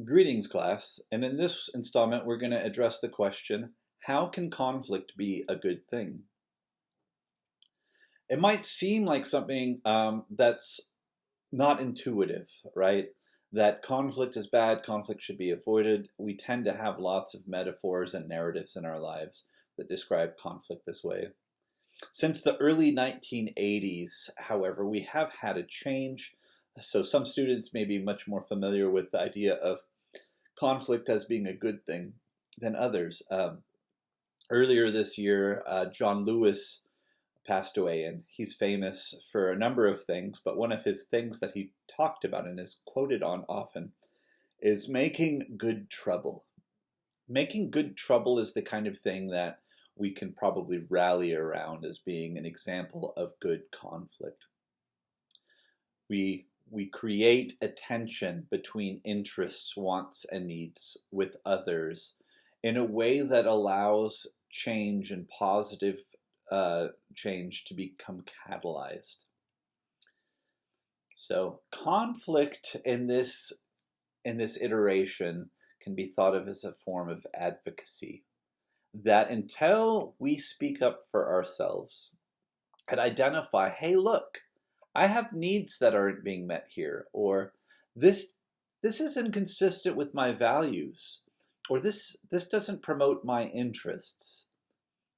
Greetings, class. And in this installment, we're going to address the question, how can conflict be a good thing? It might seem like something that's not intuitive, right? That conflict is bad, conflict should be avoided. We tend to have lots of metaphors and narratives in our lives that describe conflict this way. Since the early 1980s, however, we have had a change. So some students may be much more familiar with the idea of conflict as being a good thing than others. Earlier this year, John Lewis passed away, and he's famous for a number of things, but one of his things that he talked about and is quoted on often is making good trouble. Making good trouble is the kind of thing that we can probably rally around as being an example of good conflict. We create a tension between interests, wants, and needs with others in a way that allows change and positive change to become catalyzed. So conflict in this iteration can be thought of as a form of advocacy. That until we speak up for ourselves and identify, hey, look, I have needs that aren't being met here, or this is inconsistent with my values, or this doesn't promote my interests,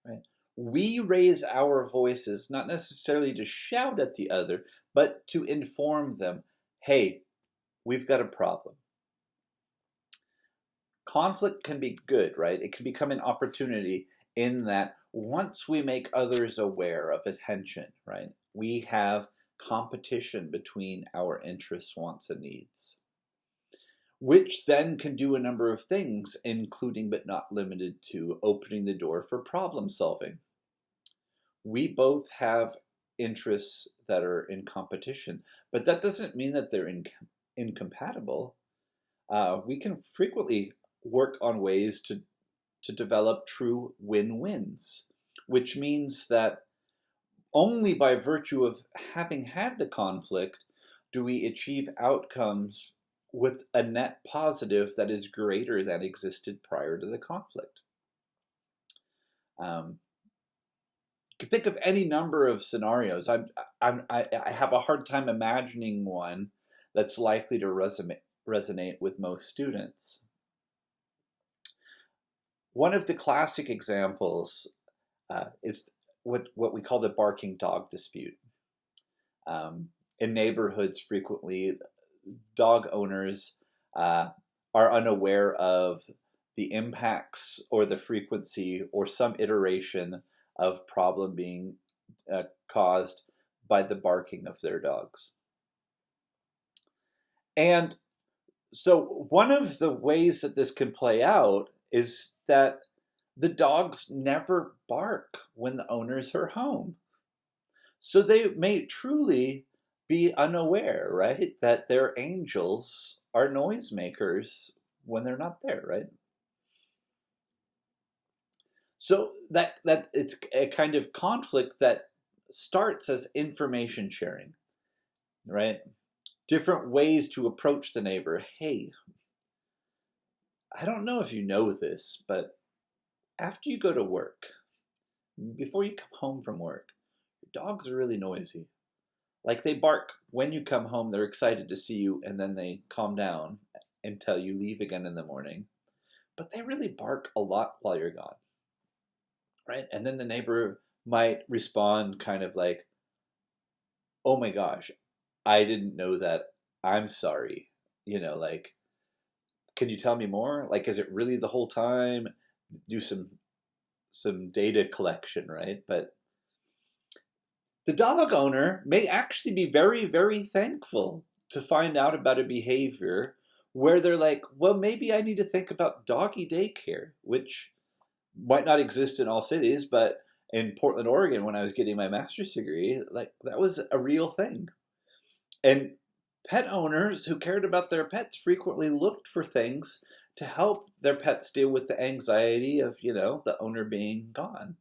right? We raise our voices not necessarily to shout at the other, but to inform them, hey, we've got a problem. Conflict can be good, right? It can become an opportunity in that once we make others aware of a tension, right, we have competition between our interests, wants, and needs, which then can do a number of things, including but not limited to opening the door for problem solving. We both have interests that are in competition, but that doesn't mean that they're incompatible. We can frequently work on ways to develop true win-wins, which means that only by virtue of having had the conflict do we achieve outcomes with a net positive that is greater than existed prior to the conflict. You could think of any number of scenarios. I have a hard time imagining one that's likely to resonate with most students. One of the classic examples is what we call the barking dog dispute. In neighborhoods, frequently, dog owners are unaware of the impacts or the frequency or some iteration of problem being caused by the barking of their dogs. And so one of the ways that this can play out is that the dogs never bark when the owners are home. So they may truly be unaware, right, that their angels are noisemakers when they're not there, right? So that it's a kind of conflict that starts as information sharing, right? Different ways to approach the neighbor. Hey, I don't know if you know this, but after you go to work, before you come home from work, your dogs are really noisy. Like they bark when you come home, they're excited to see you, and then they calm down until you leave again in the morning. But they really bark a lot while you're gone, right? And then the neighbor might respond kind of like, oh my gosh, I didn't know that. I'm sorry. Like, can you tell me more? Like, is it really the whole time? Do some data collection, right? But the dog owner may actually be very, very thankful to find out about a behavior where they're like, well, maybe I need to think about doggy daycare, which might not exist in all cities, but in Portland, Oregon, when I was getting my master's degree, like that was a real thing. And pet owners who cared about their pets frequently looked for things to help their pets deal with the anxiety of, the owner being gone.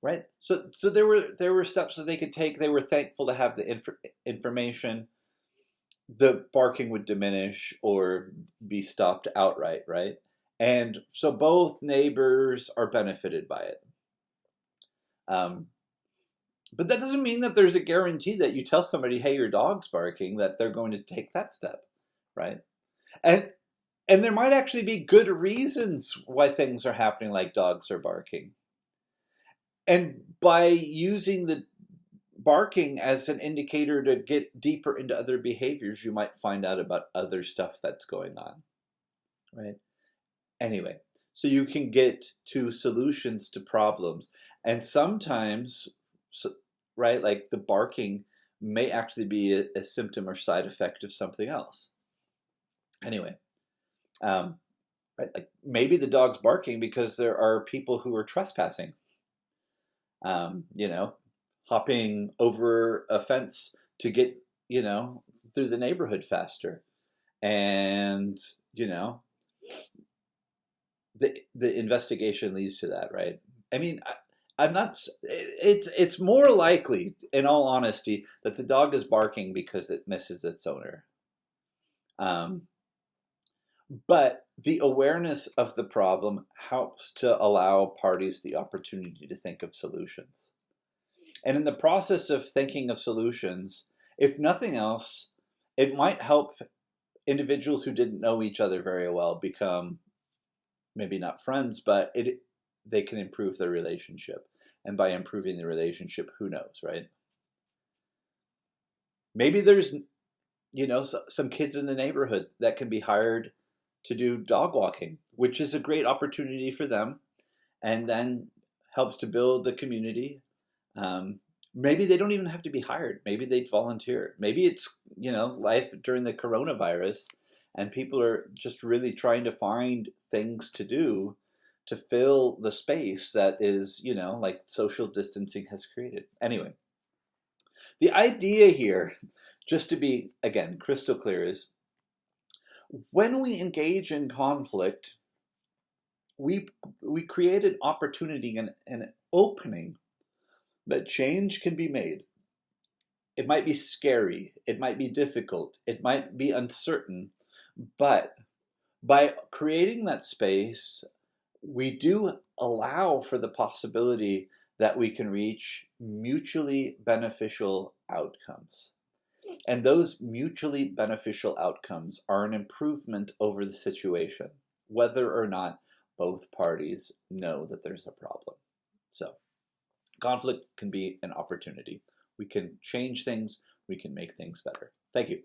Right. So there were steps that they could take. They were thankful to have the information. the barking would diminish or be stopped outright, right? And so both neighbors are benefited by it. Um, but that doesn't mean that there's a guarantee that you tell somebody, "Hey, your dog's barking," that they're going to take that step, right? And and there might actually be good reasons why things are happening, like dogs are barking. And by using the barking as an indicator to get deeper into other behaviors, you might find out about other stuff that's going on, right? Anyway, so you can get to solutions to problems. And sometimes, right, like the barking may actually be a symptom or side effect of something else. Anyway, um, right, like maybe the dog's barking because there are people who are trespassing, you know, hopping over a fence to get, through the neighborhood faster. And, you know, the investigation leads to that, right? I mean, I'm not. It's more likely, in all honesty, that the dog is barking because it misses its owner. Um, but the awareness of the problem helps to allow parties the opportunity to think of solutions. And in the process of thinking of solutions, if nothing else, it might help individuals who didn't know each other very well become maybe not friends, but they can improve their relationship. And by improving the relationship, who knows, right? Maybe there's, some kids in the neighborhood that can be hired to do dog walking, which is a great opportunity for them, and then helps to build the community. Maybe they don't even have to be hired. Maybe they'd volunteer. Maybe it's, life during the coronavirus, and people are just really trying to find things to do to fill the space that is, like social distancing has created. Anyway, the idea here, just to be, again, crystal clear, is when we engage in conflict, we create an opportunity and an opening that change can be made. It might be scary, it might be difficult, it might be uncertain, but by creating that space, we do allow for the possibility that we can reach mutually beneficial outcomes. And those mutually beneficial outcomes are an improvement over the situation, whether or not both parties know that there's a problem. So, conflict can be an opportunity. We can change things, we can make things better. Thank you.